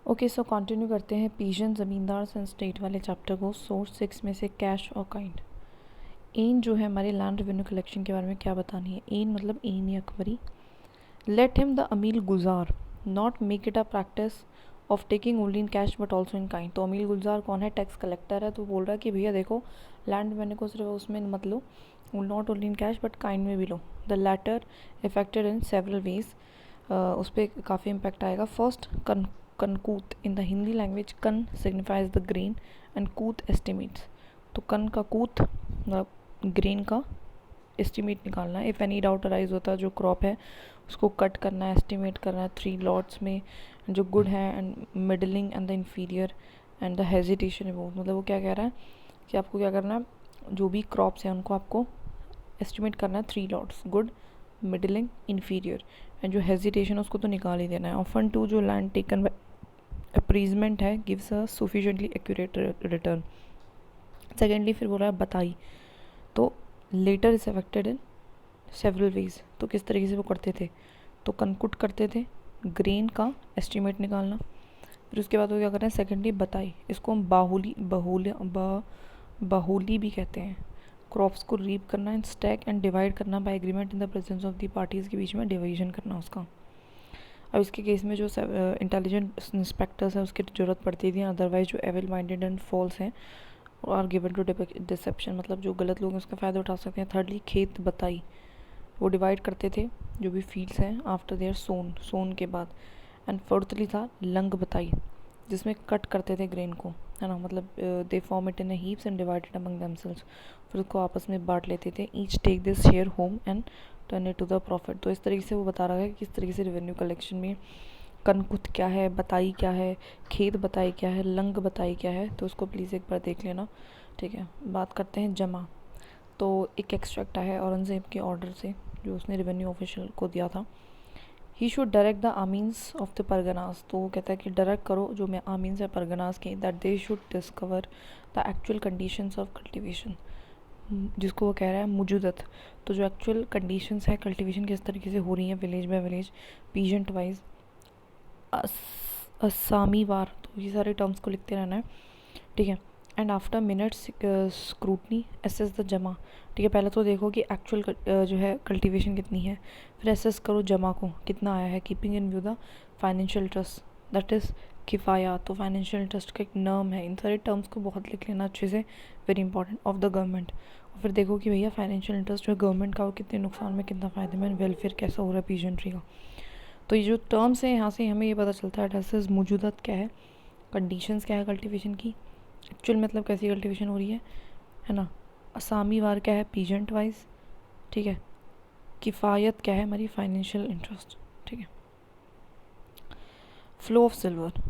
Okay, so continue करते हैं pigeon ज़मींदार एंड स्टेट वाले चैप्टर को। सोर्स 6 में से कैश और काइंड। एन जो है हमारे लैंड रेवेन्यू कलेक्शन के बारे में क्या बतानी है। एन मतलब एन या अकबरी। लेट हिम द अमील गुजार not make it a practice of taking only in cash but also in kind. तो अमील गुलजार कौन है? टैक्स कलेक्टर है। तो बोल रहा है कि भैया देखो, लैंड रेवेन्यू को सिर्फ उसमें मत लो, not only in cash but kind में भी लो। The latter effected in several ways. उस पर काफ़ी इम्पैक्ट आएगा। First, kankut in the Hindi language kan signifies the grain and kut estimates. तो कन का कूत मतलब ग्रेन का एस्टिमेट निकालना है। इफ़ एनी डाउट अराइज होता है, जो क्रॉप है उसको कट करना है, एस्टिमेट करना है 3 लॉट्स में, जो गुड है and middling and the inferior and the hesitation remove. मतलब वो क्या कह रहा है कि आपको क्या करना है, जो भी क्रॉप्स हैं उनको आपको एस्टिमेट करना है 3 lots, good, middling, inferior, and जो हेजिटेशन है उसको तो निकाल ही देना है। ऑफन टू जो लैंड टेकन अप्रीजमेंट है gives a sufficiently accurate return. Secondly फिर बोल रहा है बताई, तो latter is affected in several ways. तो किस तरीके से वो करते थे, तो कनकुट करते थे, ग्रेन का एस्टिमेट निकालना। फिर उसके बाद वो क्या कर रहे हैं, सेकेंडली बताई, इसको हम बाहुली भी कहते हैं। क्रॉप्स को रीप करना एंड स्टैक एंड डिवाइड करना by agreement in the presence of the parties के बीच में डिवीजन करना उसका। अब इसके केस में जो इंटेलिजेंट इंस्पेक्टर्स हैं उसकी ज़रूरत पड़ती थी, अदरवाइज जो एविल माइंडेड एंड फॉल्स हैं आर गिवन टू डिसेप्शन, मतलब जो गलत लोग हैं उसका फ़ायदा उठा सकते हैं। थर्डली खेत बताई, वो डिवाइड करते थे जो भी फील्ड्स हैं आफ्टर देयर सोन के बाद। एंड फोर्थली था लंग बताई, जिसमें कट करते थे ग्रेन को, है ना, मतलब they form it in a heaps and divided among themselves. फिर उसको आपस में बांट लेते थे, each take this share home and turn it to the profit. तो इस तरीके से वो बता रहा है कि किस तरीके से रेवेन्यू कलेक्शन में कनकुत क्या है, बताई क्या है, खेत बताई क्या है, लंग बताई क्या है। तो उसको प्लीज़ एक बार देख लेना, ठीक है। बात करते हैं जमा। तो एक एक्सट्रैक्ट है औरंगज़ेब के ऑर्डर से जो उसने रेवेन्यू ऑफिशियल को दिया था। He should direct the amins of the parganas. तो वो कहता है कि डायरेक्ट करो जो मैं आमीन्स है परगनास के, that they should discover the actual conditions of cultivation, जिसको वो कह रहा है मुजूदत। तो जो एक्चुअल कंडीशंस है कल्टिवेशन किस तरीके से हो रही है village bye village, peasant wise, असामी वार, तो ये सारे टर्म्स को लिखते रहना है, ठीक है। And after minutes scrutiny assess the jama. ठीक है, पहले तो देखो कि एक्चुअल जो है कल्टीवेशन कितनी है, फिर एसेस करो जमा को कितना आया है, keeping in view the financial trust that is kifaya. तो फाइनेंशियल इंटरेस्ट का एक नर्म है, इन सारे टर्म्स को बहुत लिख लेना अच्छे से, very important, of the government. और फिर देखो कि भैया फाइनेंशियल इंटरेस्ट जो है गवर्नमेंट का वो कितने नुकसान में, कितना फ़ायदे में, वेलफेयर कैसा हो रहा है पीजेंट्री का। तो ये जो टर्म्स है यहाँ से हमें ये पता चलता है एसेस मौजूदत क्या है, कंडीशंस क्या है कल्टीवेशन की, एक्चुअल मतलब कैसी कल्टीवेशन हो रही है ना, असामी वार क्या है पीजेंट वाइज, ठीक है, किफ़ायत क्या है हमारी फाइनेंशियल इंटरेस्ट, ठीक है। Flow of silver.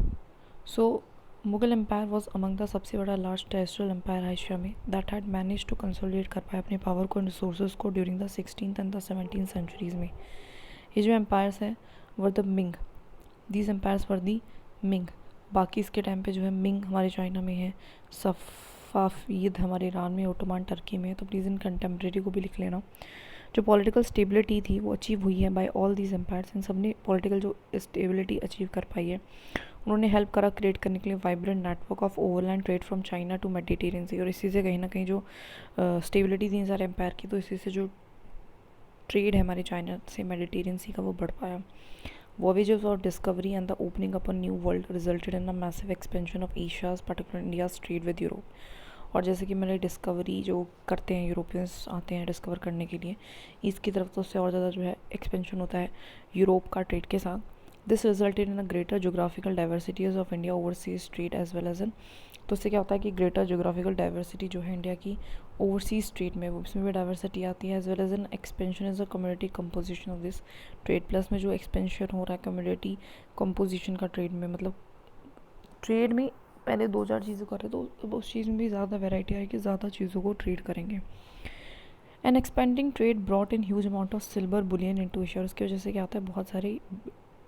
So Mughal empire was among the सबसे बड़ा लार्ज टेरेस्ट्रियल एम्पायर एशिया में that had managed to consolidate कर पाया अपने पावर को एंड रिसोर्सेज को during the 16th and the 17th centuries में। ये जो एम्पायर्स हैं were the Ming, these empires were the Ming. बाकी इसके टाइम पे जो है मिंग हमारे चाइना में है, सफ़ाविद हमारे ईरान में, ओटोमान टर्की में। तो प्लीज़ इन कंटेम्प्रेरी को भी लिख लेना। जो पॉलिटिकल स्टेबिलिटी थी वो अचीव हुई है बाय ऑल दीज एम्पायर्स, इन सब ने पॉलिटिकल जो स्टेबिलिटी अचीव कर पाई है। उन्होंने हेल्प करा क्रिएट करने के लिए vibrant network of overland trade from China to Mediterranean sea. और इसी से कहीं ना कहीं जो स्टेबिलिटी थी इन सारे एम्पायर की, तो इसी से जो ट्रेड है हमारे चाइना से मेडिटेरियन सी का वो बढ़ पाया। Voyages of discovery and the opening up a new world resulted in a massive expansion of Asia's, particularly India's trade with Europe. और जैसे कि मैंने डिस्कवरी जो करते हैं यूरोपियंस आते हैं डिस्कवर करने के लिए, इसकी तरफ तो उससे और ज़्यादा जो है एक्सपेंशन होता है यूरोप का ट्रेड के साथ। This resulted in a greater geographical diversities of India overseas trade as well as in. तो इससे क्या होता है कि ग्रेटर जोग्राफिकल डाइवर्सिटी जो है इंडिया की ओवरसीज ट्रेड में, वो इसमें भी डाइवर्सिटी आती है, as well as an expansion is a community composition of this trade. Plus में जो एक्सपेंशन हो रहा है कम्युनिटी कंपोजिशन का ट्रेड में, मतलब ट्रेड में पहले 2-4 चीज़ों कर रहे तो अब उस चीज़ में भी ज़्यादा वैरायटी आएगी, ज़्यादा चीज़ों को ट्रेड करेंगे। And expanding trade brought in huge amount of silver bullion into Asia. उसकी वजह से क्या होता है, बहुत सारे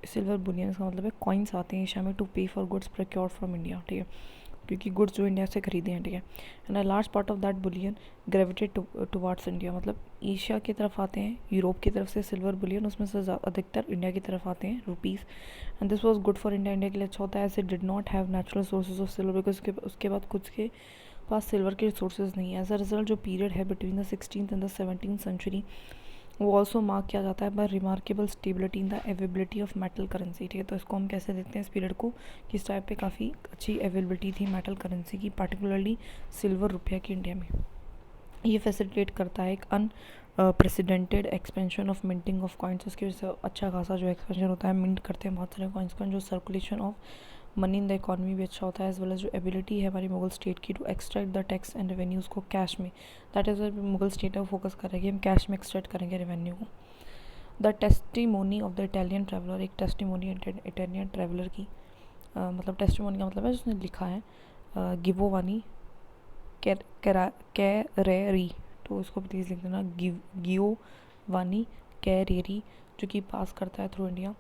सिल्वर बुलियन का मतलब है कॉइन्स आते हैं एशिया में टू पे for goods procured from India, ठीक है। क्योंकि गुड्स जो इंडिया से खरीदे हैं, ठीक है। And a large part of that bullion gravitated towards India, मतलब एशिया की तरफ आते हैं, यूरोप की तरफ से सिल्वर बुलियन, उसमें से अधिकतर इंडिया की तरफ आते हैं, rupees. And this was good for India, India के लिए अच्छा होता है, as it did not have natural sources of silver, because उसके बाद खुद के पास सिल्वर के रिसोर्सेज नहीं है। एज अ रिजल्ट जो पीरियड है between the 16th and the 17th century, वो ऑल्सो मार्क किया जाता है by remarkable stability in the availability of metal currency, ठीक है। तो इसको हम कैसे देखते हैं इस पीरियड को, कि इस टाइप पे काफ़ी अच्छी अवेलेबिलिटी थी मेटल करेंसी की, पार्टिकुलरली सिल्वर रुपया की इंडिया में। ये फैसिलिटेट करता है एक precedented expansion of minting of coins, उसकी वजह से अच्छा खासा जो एक्सपेंशन होता है, मिंट करते हैं बहुत सारे कॉइन्स का, जो circulation of money in the economy भी अच्छा होता है, एज वेल एज जो एबिलिटी है हमारी मुगल स्टेट की to extract the tax and revenues को कैश में, दैट इज़ मुगल स्टेट है फोकस करेगी, हम कैश में एक्सट्रैक्ट करेंगे रेवेन्यू को। The testimony of the Italian traveller, एक टेस्टिमोनी इटालियन ट्रैवलर की, मतलब टेस्टिमोनी का मतलब है जिसने लिखा है, गिवोवानी कैरेरी, तो इसको प्लीज़ लिख देना, गियोवानी कैरेरी, जो कि पास करता है थ्रू इंडिया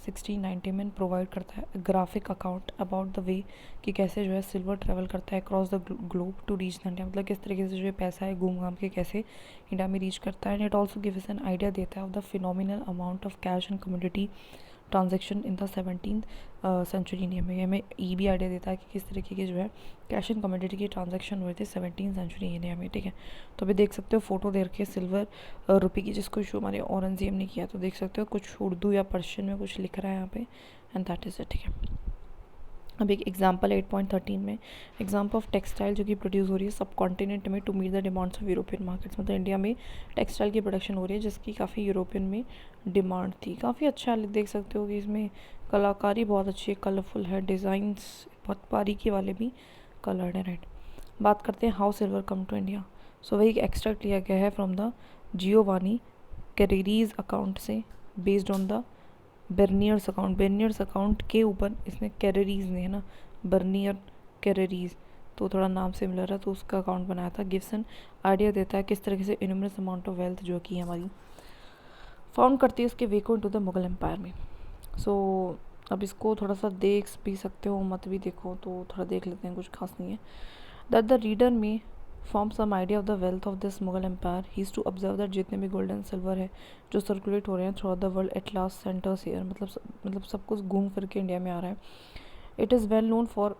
1690 में, प्रोवाइड करता है graphic account about the way कि कैसे जो है सिल्वर ट्रैवल करता है across the globe to reach the India, मतलब किस तरीके से जो है पैसा है घूम घाम के कैसे इंडिया में रीच करता है। And it also gives an idea देता है of the phenomenal amount of cash and commodity transaction in the 17th century India में। हमें ये भी आइडिया देता है कि किस तरीके के जो है कैश एंड कमोडिटी की ट्रांजेक्शन हुए थे 17th सेंचुरी इंडिया में, ठीक है। तो अभी देख सकते हो फोटो दे रखे सिल्वर रुपये की, जिसको इशू हमारे औरंगजेब ने किया, तो देख सकते हो कुछ उर्दू या पर्शियन में कुछ लिख रहा है यहाँ पे, एंड दैट इज़ इट, ठीक है। अब एक एग्जाम्पल 8.13 में एग्जाम्पल ऑफ टेक्सटाइल जो कि प्रोड्यूस हो रही है सब कॉन्टिनेंट में to meet the demands of European markets, मतलब इंडिया में टेक्सटाइल की प्रोडक्शन हो रही है जिसकी काफ़ी यूरोपियन में डिमांड थी। काफ़ी अच्छा देख सकते हो कि इसमें कलाकारी बहुत अच्छी है, कलरफुल है, डिज़ाइंस बहुत बारीकी वाले भी कलर्ड है, राइट। बात करते हैं how silver come to India. So वही एक्सट्रैक्ट लिया गया है from the Giovanni Careri's account से, based on the Bernier's account, Bernier's account के ऊपर इसने कैरेरीज ने, है ना, बर्नियर कैरेरीज, तो थोड़ा नाम सिमिलर है, तो उसका अकाउंट बनाया था। गिव्स एन आइडिया देता है किस तरीके से इनमस अमाउंट ऑफ वेल्थ जो कि हमारी फाउंड करती है उसके वेको इनटू द मुगल एम्पायर में। सो अब इसको थोड़ा सा देख भी सकते हो, मत भी देखो, तो थोड़ा देख लेते हैं, कुछ खास नहीं है। That the reader may form some idea of the wealth of this Mughal empire, he is to observe that जितने भी गोल्ड एंड सिल्वर है जो सर्कुलेट हो रहे हैं through out the world at last centres here, मतलब सब कुछ घूम फिर के इंडिया में आ रहा है। It is well known for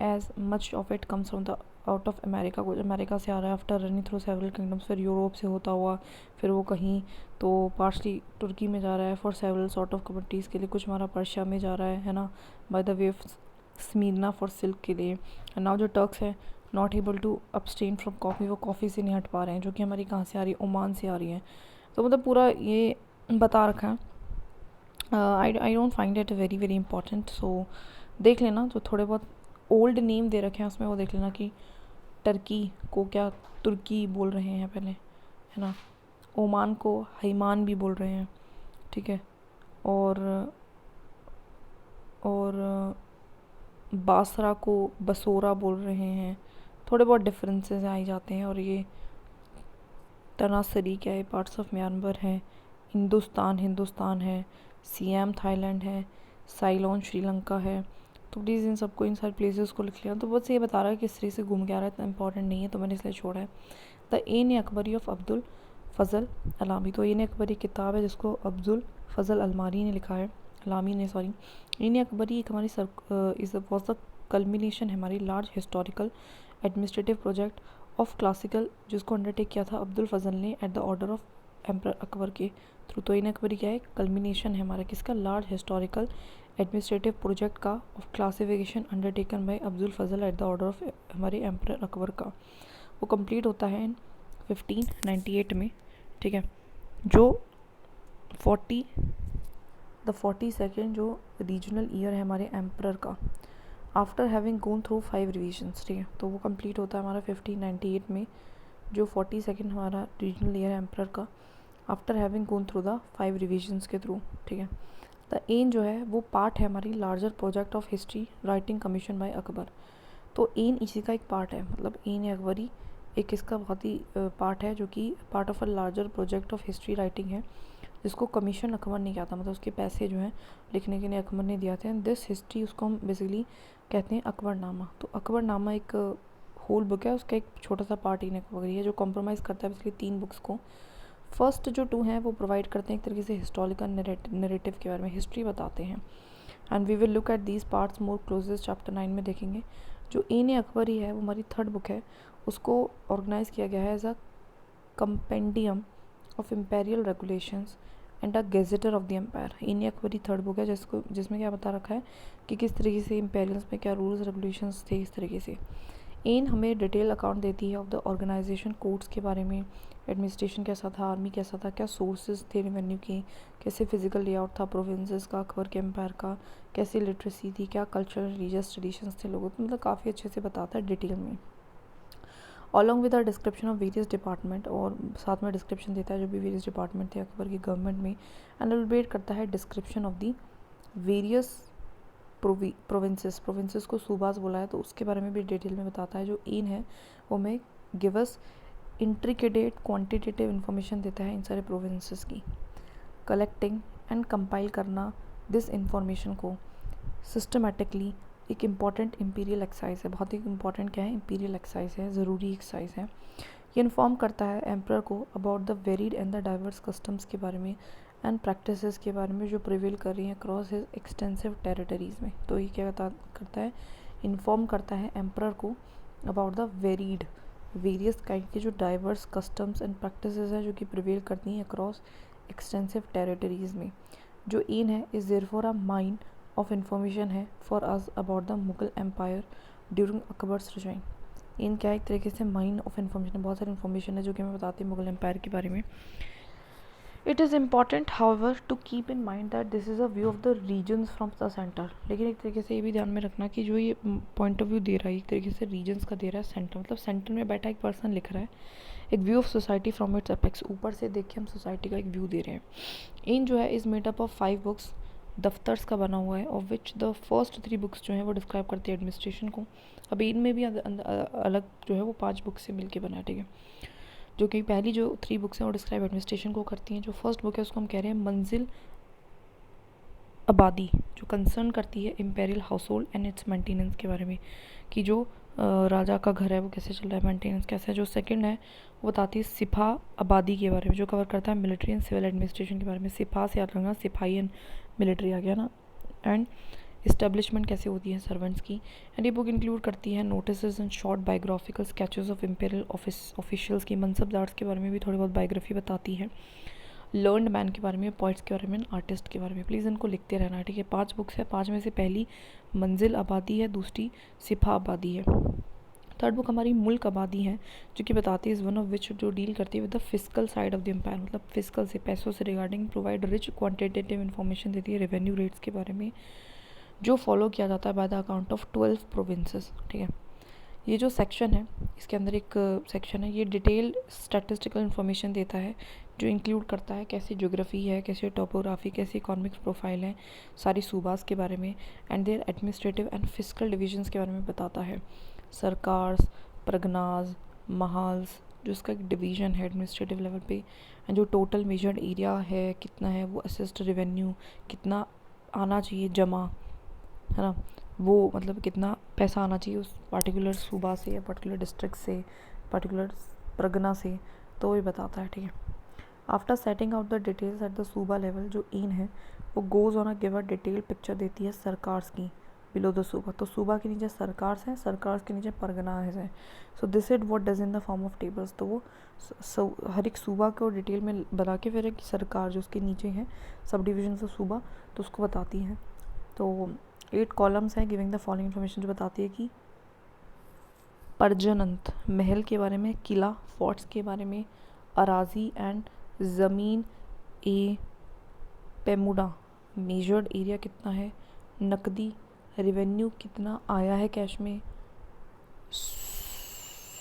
as much of it comes from the out of America, कुछ अमेरिका से आ रहा है, after running through several kingdoms, फिर यूरोप से होता हुआ फिर वो कहीं तो पार्शली तुर्की में जा रहा है for several sort of commodities के लिए, कुछ हमारा पर्शिया में जा रहा है ना, by the way of Smyrna for silk के लिए। एंड नाउ जो टर्क्स है not able to abstain from coffee, वो कॉफ़ी से नहीं हट पा रहे हैं, जो कि हमारी कहाँ से आ रही है, ओमान से आ रही है। तो मतलब पूरा ये बता रखा है। I don't find it very very important, so देख लेना, जो थोड़े बहुत ओल्ड नेम दे रखे हैं उसमें वो देख लेना कि टर्की को क्या तुर्की बोल रहे हैं पहले, है ना, ओमान को हैमान भी बोल रहे हैं, ठीक है, और बासरा को बसोरा बोल रहे हैं, थोड़े बहुत डिफरेंसेस आ ही जाते हैं। और ये तनासरी क्या है, पार्ट्स ऑफ म्यांमार है, हिंदुस्तान है, सियाम थाईलैंड है, साइलोन श्रीलंका है। तो प्लीज़ इन सबको, इन सारे प्लेसेस को लिख लिया। तो बस ये बता रहा है किस तरह से घूम के आ रहा है, इतना इंपॉर्टेंट नहीं है, तो मैंने इसलिए छोड़ा है। द एन अकबरी ऑफ अब्दुल फ़ज़ल अलामी, तो एन अकबरी किताब है जिसको अब्दुल फ़ज़ल अलमारी ने लिखा है, अलामी ने, सॉरी। एन अकबरी एक हमारी इज़ वॉज द कल्मिनेशन है हमारी large historical administrative project of classical, जिसको अंडरटेक किया था अब्दुल फ़ज़ल ने eight the order of emperor Akbar के थ्रू। तो एन अकबरी क्या है, कल्मिनेशन है हमारा किसका, लार्ज हिस्टोरिकल एडमिनिस्ट्रेटिव प्रोजेक्ट का of classification undertaken by Abdul Fazal at the order of हमारे एम्पर अकबर का। वो कंप्लीट होता है 1598 में, ठीक है, जो 42nd जो रीजनल ईयर है हमारे एम्पर का, after having gone through 5 revisions, ठीक है। तो वो कंप्लीट होता है हमारा 1598 में, जो 42nd हमारा रीजनल ईयर है एम्पर का, after having gone through the 5 revisions के थ्रू, ठीक है। द एन जो है वो पार्ट है हमारी larger project of history writing commission by Akbar. तो एन इसी का एक पार्ट है, मतलब एन अकबरी एक इसका बहुत ही पार्ट है, जो कि part of a larger project of history writing है, जिसको कमीशन अकबर ने किया था, मतलब उसके पैसे जो हैं लिखने के लिए अकबर ने दिया था। एंड दिस हिस्ट्री उसको हम बेसिकली कहते हैं अकबरनामा। तो अकबरनामा एक होल बुक है, उसका एक छोटा सा पार्ट इन अकबर है जो कॉम्प्रोमाइज़ करता है बेसिकली 3 बुक्स को। फर्स्ट जो 2 हैं वो प्रोवाइड करते हैं एक तरीके से हिस्टोरिकल नरेटिव के बारे में, हिस्ट्री बताते हैं। And we will look at these parts more closest chapter 9 में देखेंगे। जो इन अकबरी है वो हमारी 3rd बुक है, उसको ऑर्गेनाइज किया गया है as a compendium of imperial regulations and a gazetteer of the empire. Ain Akbari 3rd book है जिसमें क्या बता रखा है कि किस तरीके से इम्पेरियल्स में क्या रूल्स रेगुलेशंस थे इस तरीके से। इन हमें डिटेल अकाउंट देती है ऑफ द ऑर्गेनाइजेशन, कोर्ट्स के बारे में, एडमिनिस्ट्रेशन कैसा था, आर्मी कैसा था, क्या सोर्सेज थे रेवेन्यू के, कैसे फिजिकल लेआउट था प्रोविंसेस का, अकबर के एम्पायर का, कैसे लिटरेसी थी, क्या कल्चरल रिलीजियस ट्रेडिशंस थे लोगों को, मतलब काफ़ी अच्छे से बताता है डिटेल में। Along with a description of various department, और साथ में डिस्क्रिप्शन देता है जो भी वेरियस डिपार्टमेंट थे अकबर की गवर्नमेंट में। एंड एलिब्रेट करता है description of the various provinces को सूबास बोला है, तो उसके बारे में भी डिटेल में बताता है। जो इन है वो हमें गिवस इंट्रिकेटेड क्वांटिटेटिव इन्फॉर्मेशन देता है इन सारे प्रोविंसेस की। कलेक्टिंग एंड कंपाइल करना दिस इंफॉर्मेशन को सिस्टमेटिकली एक इम्पॉर्टेंट इम्पीरियल एक्सरसाइज है। बहुत ही इम्पॉर्टेंट क्या है, इम्पीरियल एक्सरसाइज है, ज़रूरी एक्सरसाइज है। ये इन्फॉर्म करता है एम्परर को about the varied and the diverse customs के बारे में एंड प्रैक्टिसेस के बारे में जो प्रिवेल कर रही हैं अक्रॉस हिज एक्सटेंसिव टेरिटरीज़ में। तो ये क्या करता है, इन्फॉर्म करता है एम्परर को about the varied various kind के जो डाइवर्स कस्टम्स एंड प्रैक्टिसेस हैं जो कि प्रिवेल करती हैं अक्रॉस एक्सटेंसिव टेरिटरीज़ में। जो इन है is therefore a mine of information है for us about the Mughal empire during Akbar's reign. Ain क्या एक तरीके से माइन ऑफ इन्फॉर्मेशन, बहुत सारी इन्फॉर्मेशन है जो कि हमें बताती है मुगल एम्पायर के बारे में। It is important however to keep in mind that this is a view of the regions from the centre. लेकिन एक तरीके से ये भी ध्यान में रखना कि जो ये पॉइंट ऑफ व्यू दे रहा है एक तरीके से रीजन्स का दे रहा है सेंटर, मतलब सेंटर में बैठा एक पर्सन लिख रहा है एक view of society from its apex, ऊपर से देख के हम सोसाइटी का एक व्यू दे रहे हैं। इन जो है is made up of 5 books, दफ्तर्स का बना हुआ है, of which the first 3 books जो हैं वो डिस्क्राइब करती है एडमिनिस्ट्रेशन को। अभी इनमें भी अलग जो है वो 5 बुक्स से मिलके बना है, ठीक है। जो कि पहली जो 3 बुक्स हैं वो डिस्क्राइब एडमिनिस्ट्रेशन को करती हैं। जो फर्स्ट बुक है उसको हम कह रहे हैं मंजिल आबादी, जो कंसर्न करती है imperial house hold and it's maintenance के बारे में, कि जो राजा का घर है वो कैसे चल रहा है, मेंटेनेंस कैसा है। जो सेकंड है वो बताती है सिपा आबादी के बारे में, जो कवर करता है मिलिट्री एंड सिविल एडमिनिस्ट्रेशन के बारे में। सिपा से याद रखना, सिपाही एंड मिलिट्री आ गया ना। एंड इस्टेब्लिशमेंट कैसे होती है सर्वेंट्स की। एंड ये बुक इंक्लूड करती है notice and short biographical sketches of imperial officials की, मनसबदार्स के बारे में भी थोड़ी बहुत बायोग्राफी बताती है, लर्नड मैन के बारे में, पॉइट्स के बारे में, आर्टिस्ट के बारे में। प्लीज़ इनको लिखते रहना, ठीक है। 5 बुक्स है, 5 में से पहली मंजिल आबादी है, दूसरी सिपा आबादी है। 3rd बुक हमारी मुल्क आबादी है जो कि बताती है इज़ वन ऑफ विच, जो डील करती है with the physical side of the empire, मतलब फिजिकल से, पैसों से regarding, provide rich quantitative information देती है रेवेन्यू रेट्स के बारे में जो फॉलो किया जाता है by the account of 12 provinces, ठीक है। ये जो सेक्शन है इसके अंदर एक सेक्शन है, ये डिटेल स्टैटिस्टिकल इन्फॉर्मेशन देता है जो इंक्लूड करता है कैसी ज्योग्राफी है, कैसी टोपोग्राफी, कैसी इकोनॉमिक्स प्रोफाइल है, सारी सूबास के बारे में and there administrative and physical divisions के बारे में बताता है। सरकार्स, परगनाज, महाल्स, जो इसका एक डिवीज़न है एडमिनिस्ट्रेटिव लेवल पे, एंड जो टोटल मेजर्ड एरिया है कितना है, वो असिस्ट रेवेन्यू कितना आना चाहिए जमा, है ना, वो मतलब कितना पैसा आना चाहिए उस पर्टिकुलर सूबा से या पर्टिकुलर डिस्ट्रिक्ट से, पर्टिकुलर परगना से, तो ये बताता है, ठीक है। After setting out the details at the सूबा लेवल, जो इन है वो goes on a give a detail picture देती है सरकार्स की बिलो द सूबा। तो सूबा के नीचे सरकार्स हैं, सरकार्स के नीचे परगना है। So this it what does in the form of tables. तो वो हर एक सूबा को डिटेल में बना के फिर एक सरकार जो उसके नीचे है सब डिविजन ऑफ सूबा, तो उसको बताती है। तो 8 कॉलम्स हैं गिविंग द फॉलोइंग इन्फॉर्मेशन, जो बताती है कि परजनंत महल के बारे में, किला फोर्ट्स के बारे में, अराजी एंड ज़मीन ए पेमुडा मेजर्ड एरिया कितना है, नकदी रेवेन्यू कितना आया है कैश में,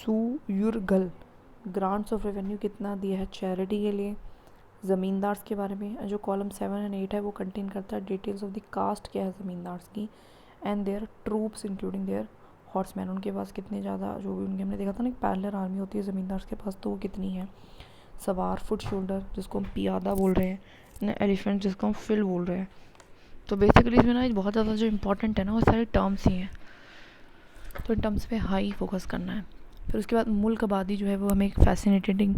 सुयुरगल ग्रांट्स ऑफ रेवेन्यू कितना दिया है चैरिटी के लिए, ज़मींदार्स के बारे में। जो कॉलम 7 और 8 है वो कंटेन करता है डिटेल्स ऑफ द कास्ट क्या है ज़मींदार्स की, and their troops including their horseman, उनके पास कितने ज़्यादा, जो भी उनके हमने देखा था ना एक पैरेलल आर्मी होती है ज़मींदार्स के पास, तो वो कितनी है। सवार फुट शोल्डर जिसको हम पियादा बोल रहे हैं, एलिफेंट जिसको हम फिल बोल रहे हैं। तो बेसिकली इसमें ना बहुत ज़्यादा जो इंपॉर्टेंट है ना वो सारे टर्म्स ही हैं, तो इन टर्म्स पे हाई फोकस करना है। फिर उसके बाद मुल्क आबादी जो है वो हमें एक फैसिनेटिंग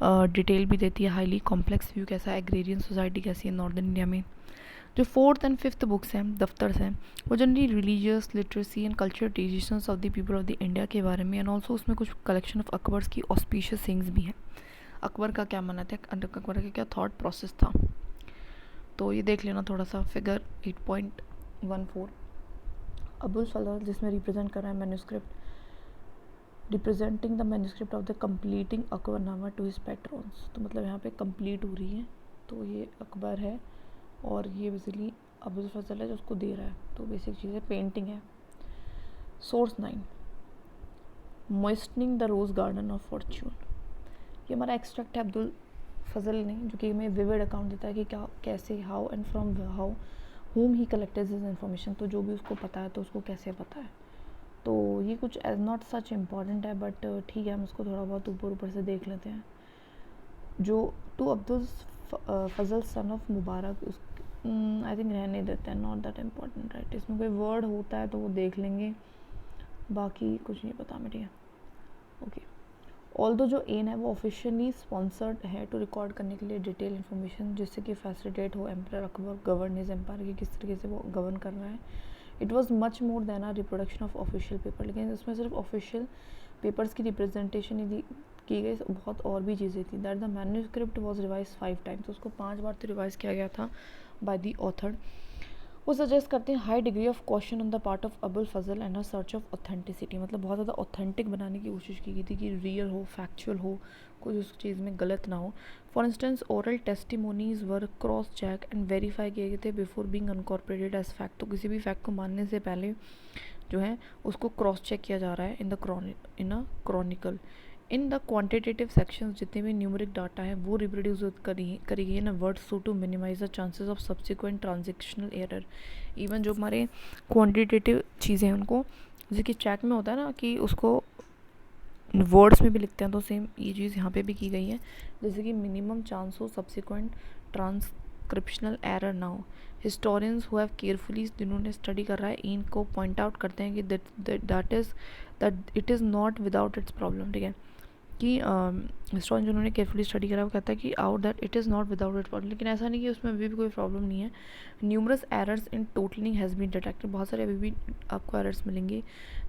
डिटेल भी देती है, हाईली कॉम्प्लेक्स व्यू कैसा है, एग्रेरियन सोसाइटी कैसी है नॉर्दर्न इंडिया में। जो 4th and 5th बुक्स हैं, दफ्तर्स हैं, वो generally religious literacy and cultural traditions of the people of the India के बारे में, एंड ऑल्सो उसमें कुछ कलेक्शन ऑफ अकबर्स की ऑस्पिशियस थिंग्स भी हैं। अकबर का क्या मानना था, अकबर का क्या थॉट प्रोसेस था, तो ये देख लेना थोड़ा सा। फिगर 8.14 अबुल फजल जिसमें रिप्रेजेंट कर रहा है manuscript representing the manuscript of the completing Akbarnama to his patrons. तो मतलब यहाँ पे कंप्लीट हो रही है, तो ये अकबर है और ये बेसिकली अबुल फजल है जो उसको दे रहा है। तो बेसिक चीज़ है, पेंटिंग है। Source 9 moistening the rose garden of fortune. ये हमारा एक्सट्रैक्ट है अब्दुल फजल ने, जो कि हमें विविड अकाउंट देता है कि क्या कैसे, how and from how home he collected this information. तो जो भी उसको पता है तो उसको कैसे पता है, तो ये कुछ एज नॉट सच इम्पॉर्टेंट है, बट ठीक है हम उसको थोड़ा बहुत ऊपर ऊपर से देख लेते हैं। जो to Abdul Fazl son of Mubarak, I think रहने देते हैं, नॉट दैट इम्पॉर्टेंट राइट। इसमें कोई वर्ड होता है तो वो देख लेंगे, बाकी कुछ नहीं पता मुझे। ओके, ऑल्दो जो एन है वो ऑफिशियली स्पॉन्सर्ड है टू रिकॉर्ड करने के लिए डिटेल इन्फॉर्मेशन, जिससे कि फैसिलिटेट हो emperor Akbar govern his empire, कि किस तरीके से वो गवर्न कर रहा है। It was much more than a reproduction of official paper, लेकिन इसमें सिर्फ ऑफिशियल पेपर्स की रिप्रेजेंटेशन ही की गई, बहुत और भी चीज़ें थी। That the manuscript was revise 5 times, तो उसको 5 बार तो रिवाइज किया गया था बाय द ऑथर। वो सजेस्ट करते हैं high degree of caution on the part of Abul Fazl and a search of authenticity, मतलब बहुत ज़्यादा ऑथेंटिक बनाने की कोशिश की गई थी कि रियल हो, फैक्चुअल हो, कुछ उस चीज़ में गलत ना हो। For instance oral testimonies were cross check and verify किए गए थे before being incorporated as fact. तो किसी भी फैक्ट को मानने से पहले जो है उसको क्रॉस चेक किया जा रहा है in a chronicle. In the quantitative sections जितने भी न्यूमरिक डाटा है वो रिप्रोड्यूस करी गई है ना word so to minimise the chances of subsequent transactional error. Even जो हमारे क्वांटिटेटिव चीज़ें हैं उनको, जैसे कि चेक में होता है ना कि उसको वर्ड्स में भी लिखते हैं, तो सेम ये चीज़ यहाँ पे भी की गई है, जैसे कि मिनिमम चांस हो सब्सिक्वेंट ट्रांसक्रिप्शनल एरर ना हो। हिस्टोरियंस हु हैव केयरफुली, जिन्होंने स्टडी कर रहा है, इनको पॉइंट आउट करते हैं कि that it is not without its problem. ठीक है, कि हिस्टोरियन जिन्होंने केयरफुली स्टडी करा वो कहता है कि out that it is not without it problem, लेकिन ऐसा नहीं कि उसमें अभी भी कोई प्रॉब्लम नहीं है। Numerous errors in totalling has been detected, बहुत सारे अभी भी आपको एरर्स मिलेंगे।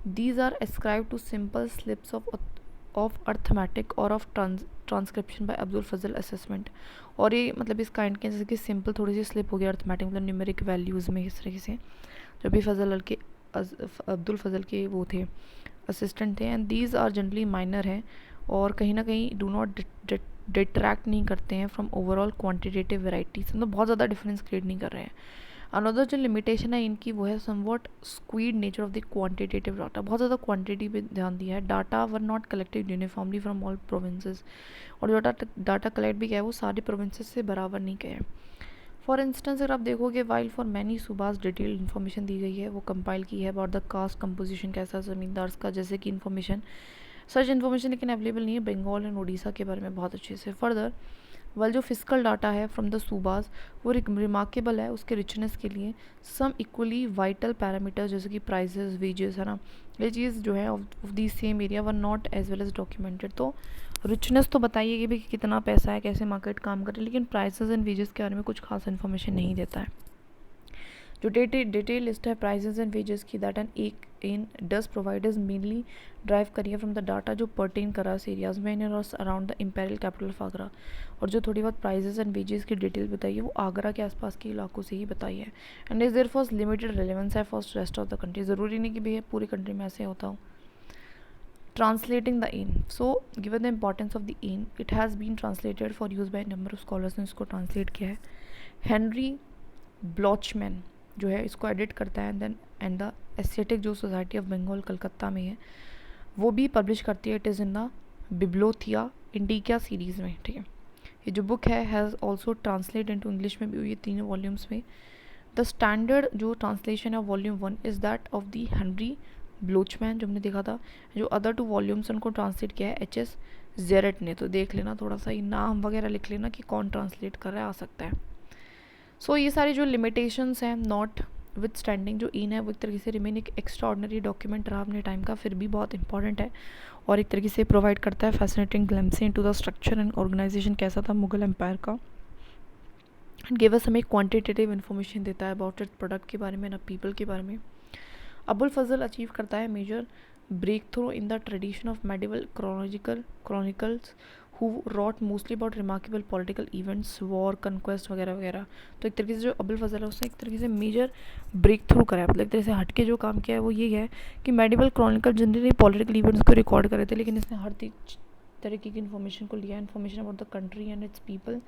These are ascribe to simple slips of arithmetic और of transcription by Abdul Fazl assessment. और ये मतलब इस काइंड के जैसे कि सिंपल थोड़ी सी स्लिप हो गया अर्थमेटिक, मतलब न्यूमेरिक वैल्यूज़ में इस तरीके से, जब भी अब्दुल फजल के वो थे असिस्टेंट थे। And these are generally minor हैं और कहीं ना कहीं डू नॉट डिट्रैक्ट नहीं करते हैं फ्रॉम ओवरऑल क्वांटिटेटिव वेराइटीज, मतलब बहुत ज़्यादा डिफरेंस क्रिएट नहीं कर रहे हैं। अनदर जो लिमिटेशन है इनकी वो है somewhat squid nature of the quantitative data, बहुत ज़्यादा क्वांटिटी पे ध्यान दिया है। Data were not collected uniformly from all provinces, और जो डाटा कलेक्ट भी किया है वो सारे प्रोविंसेस से बराबर नहीं किया है। फॉर इंस्टेंस अगर आप देखोगे वाइल फॉर मैनी सूबास डिटेल इन्फॉर्मेशन दी गई है, वो कंपाइल की है अबाउट द कास्ट कंपोजिशन कैसा ज़मींदार का, जैसे कि इन्फॉर्मेशन सच इन्फॉर्मेशन लेकिन अवेलेबल नहीं है बंगाल एंड उड़ीसा के बारे में बहुत अच्छे से। फर्दर वाल जो फिजिकल डाटा है फ्रॉम द सूबास वो रिमार्केबल है उसके रिचनेस के लिए। सम इक्वली वाइटल पैरामीटर्स जैसे कि प्राइजेस, वेजेस है ना, ये चीज़ जो है of the same area were not as well as documented. तो रिचनेस तो बताइए कि भाई कितना पैसा है, कैसे मार्केट काम करे, लेकिन प्राइसेस एंड वेजेस के बारे में कुछ खास इन्फॉर्मेशन नहीं देता है। जो डिटेल लिस्ट है प्राइजेस एंड वेजेस की, दैट एन एक Ain does provide is mainly drive करिए फ्रॉम द डाटा जो पर्टेन करा इस एरियाज में इन और around the imperial capital of Agra. और जो थोड़ी बहुत प्राइजेस एंड वेजेस की डिटेल बताइए वो आगरा के आसपास के इलाकों से ही बताई है। And is therefore limited relevance है for rest of the country, ज़रूरी नहीं कि भैया पूरी कंट्री में ऐसे होता हो। Translating the ain, so given the importance of the ain, it has been translated for use by a number of scholars ने इसको translate किया है। हेनरी ब्लॉचमैन जो है इसको एडिट करता है, देन एंड द एस्थेटिक जो सोसाइटी ऑफ बंगाल कलकत्ता में है वो भी पब्लिश करती है। It is in the Bibliotheca Indica series में। ठीक है, ये जो बुक है has also translate into English में भी हुई है 3 वॉल्यूम्स में। द स्टैंडर्ड जो ट्रांसलेशन है volume 1 is that of the Henry Blochmann जो हमने देखा था। जो अदर 2 वॉल्यूम्स उनको ट्रांसलेट किया है एच.एस. जेरेट ने। तो देख लेना थोड़ा सा ये नाम वगैरह लिख लेना कि कौन ट्रांसलेट कर रहा है, आ सकता है। सो ये सारी जो लिमिटेशंस हैं नॉट विथ स्टैंडिंग, जो इन है वो एक तरीके से रिमेन एक एक्स्ट्रा ऑर्डनरी डॉक्यूमेंट रहा अपने टाइम का, फिर भी बहुत इंपॉर्टेंट है और एक तरीके से प्रोवाइड करता है fascinating glimpse into the structure and organisation कैसा था मुगल एम्पायर का। एंड गिव अस हमें क्वांटिटेटिव इन्फॉर्मेशन देता है अबाउट इट प्रोडक्ट के बारे में ना पीपल के बारे में। अबुल फजल अचीव करता है major breakthrough in the tradition of medieval chronicles who wrote mostly about remarkable political events, war, conquest वगैरह वगैरह। तो एक तरीके से जो अबुल फजल है उसने एक तरीके से मेजर ब्रेक थ्रू करा है, मतलब एक तरह से हटके जो काम किया है वो ये है कि medieval Chronicle generally political events को रिकॉर्ड करे थे, लेकिन इसने हर तरीके की इन्फॉर्मेशन को लिया, information about the country and its people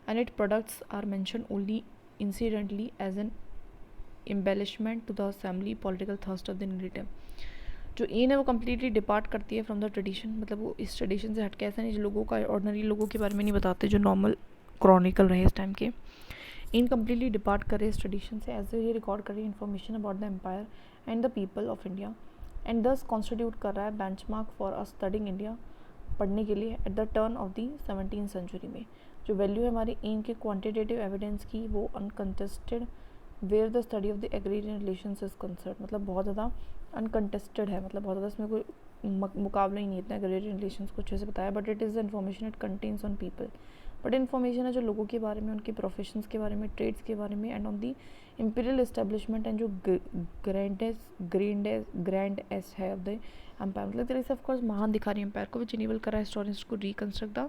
and it products are mention only incidentally as an embellishment to the assembly political thrust of the narrative. जो एन है वो कम्प्लीटली डिपार्ट करती है फ्रॉम द ट्रेडिशन, मतलब वो इस ट्रेडिशन से हटके ऐसा नहीं जो लोगों का ऑर्डिनरी लोगों के बारे में नहीं बताते जो नॉर्मल क्रॉनिकल रहे इस टाइम के। इन कम्प्लीटली डिपार्ट करे इस ट्रेडिशन से, ऐसे ही रिकॉर्ड करे information about the empire and the people of India and thus constitute कर रहा है benchmark for a studying India, पढ़ने के लिए at the turn of the 17th century में। जो वैल्यू है हमारी इन के क्वान्टिटेटिव एविडेंस की वो uncontested where the study of the agrarian relations is concern, मतलब बहुत ज़्यादा अनकंटेस्टेड है, मतलब बहुत ज़्यादा इसमें कोई मुकाबला ही नहीं इतना एग्रीरियन रिलेशंस को अच्छे से बताया। But it is the information it contains on people, but information है जो लोगों के बारे में, उनके प्रोफेशंस के बारे में, ट्रेड्स के बारे में and on the imperial establishment and जो ग्रैंड एस है ऑफ द एम्पायर, मतलब तरह से ऑफकोर्स महान दिखा रही है एम्पायर को, विच इनेबल करा हिस्टोरियंस को reconstruct the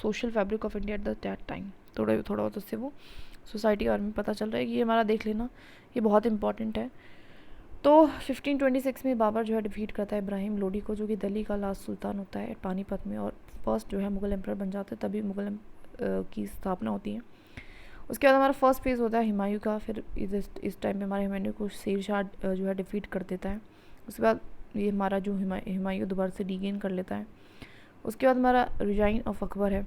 social fabric of India at the that time. थोड़ा बहुत उससे वो सोसाइटी के बारे में पता चल रहा है कि ये हमारा देख लेना, ये बहुत इंपॉर्टेंट है। तो 1526 में बाबर जो है डिफीट करता है इब्राहिम लोडी को, जो कि दिल्ली का लास्ट सुल्तान होता है पानीपत में, और फर्स्ट जो है मुगल एम्पर बन जाते हैं, तभी मुगल की स्थापना होती है। उसके बाद हमारा फर्स्ट फेज़ होता है हुमायूं का, फिर इस टाइम पे हमारे हुमायूं को शेरशाह जो है डिफीट कर देता है। उसके बाद ये हमारा जो हुमायूं दोबारा से रीगेन कर लेता है। उसके बाद हमारा रिजाइन ऑफ अकबर है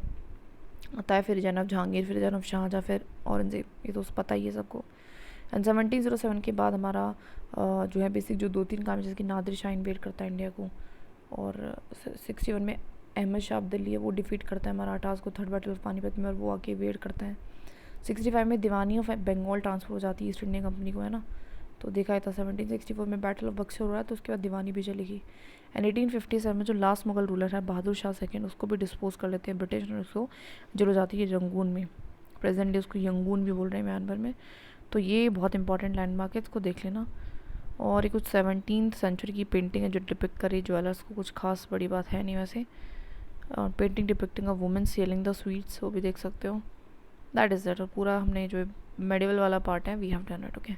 आता है, फिर रिजाइन ऑफ जहांगीर, फिर रिजाइन ऑफ शाहजहाँ, फिर औरंगजेब, ये तो पता ही है सबको। एंड 1707 के बाद हमारा जो है बेसिक जो 2-3 काम जैसे कि नादिर शाह इन्वेड करता है इंडिया को, और 61 में अहमद शाह अब्दाली है वो डिफीट करता है मराठास को थर्ड बैटल ऑफ पानीपत में, और वो आके इन्वेड करता है। 65 में दीवानी ऑफ बंगाल ट्रांसफर हो जाती है ईस्ट इंडिया कंपनी को, है ना, तो देखा था 1764 में बैटल ऑफ बक्सर हो रहा है, तो उसके बाद दीवानी भी चलेगी। एंड 1857 में जो लास्ट मुगल रूलर है बहादुर शाह सेकेंड, उसको भी डिस्पोज कर लेते हैं ब्रिटिश, और उसको जल जाती है रंगून में, प्रेजेंट डे उसको यंगून भी बोल रहे हैं म्यांमार में। तो ये बहुत इंपॉर्टेंट लैंडमार्क है, इसको देख लेना। और ये कुछ 17th सेंचुरी की पेंटिंग है जो डिपिक्ट करे ज्वेलर्स को, कुछ खास बड़ी बात है नहीं वैसे। और painting depicting of women selling the sweets, वो भी देख सकते हो। दैट इज़ दैट, और पूरा हमने जो मेडिवल वाला पार्ट है we have done it. Okay.